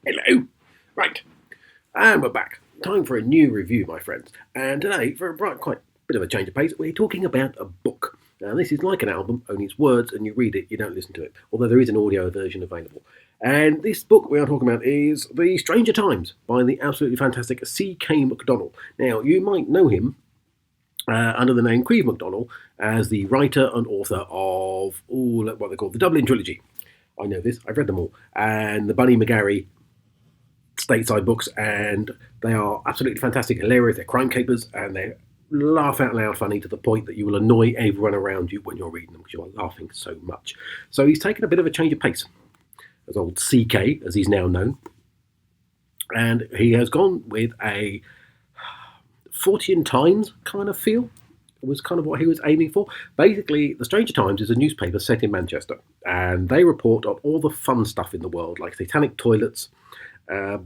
Hello. Right, and we're back. Time for a new review, my friends. And today, for a quite bit of a change of pace, we're talking about a book. Now, this is like an album, only it's words and you read it, you don't listen to it. Although there is an audio version available. And this book we are talking about is The Stranger Times by the absolutely fantastic C.K.McDonnell. Now, you might know him under the name C.K.McDonnell as the writer and author of what they call the Dublin Trilogy. I know this, I've read them all. And the Bunny McGarry stateside books, and they are absolutely fantastic, hilarious. They're crime capers, and they're laugh out loud funny to the point that you will annoy everyone around you when you're reading them because you are laughing so much. So he's taken a bit of a change of pace, as old CK, as he's now known, and he has gone with a Fortean Times kind of feel. It was kind of what he was aiming for. Basically, The Stranger Times is a newspaper set in Manchester, and they report on all the fun stuff in the world, like satanic toilets,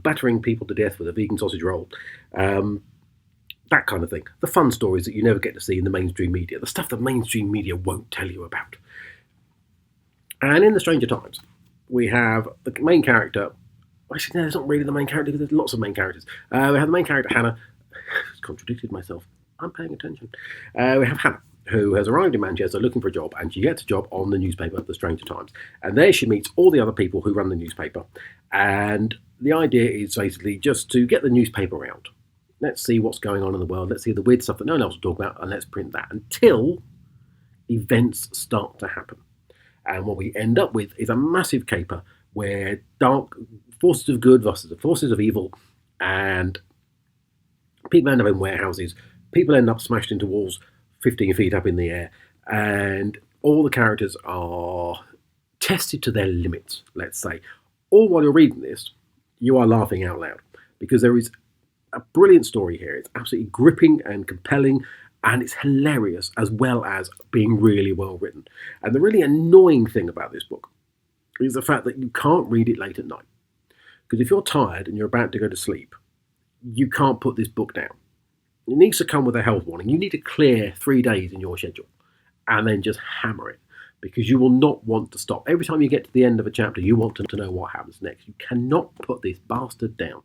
battering people to death with a vegan sausage roll, that kind of thing. The fun stories that you never get to see in the mainstream media, the stuff that mainstream media won't tell you about. And in The Stranger Times, we have the main character. Actually, no, it's not really the main character because there's lots of main characters. We have the main character, Hannah. Contradicted myself. I'm paying attention. We have Hannah, who has arrived in Manchester looking for a job, and she gets a job on the newspaper, The Stranger Times. And there she meets all the other people who run the newspaper. And the idea is basically just to get the newspaper out. Let's see what's going on in the world. Let's see the weird stuff that no one else will talk about, and let's print that until events start to happen. And what we end up with is a massive caper where dark forces of good versus the forces of evil, and people end up in warehouses, people end up smashed into walls 15 feet up in the air, and all the characters are tested to their limits, let's say. All while you're reading this, you are laughing out loud because there is a brilliant story here. It's absolutely gripping and compelling, and it's hilarious as well as being really well written. And the really annoying thing about this book is the fact that you can't read it late at night. Because if you're tired and you're about to go to sleep, you can't put this book down. It needs to come with a health warning. You need to clear 3 days in your schedule and then just hammer it because you will not want to stop. Every time you get to the end of a chapter, you want to know what happens next. You cannot put this bastard down.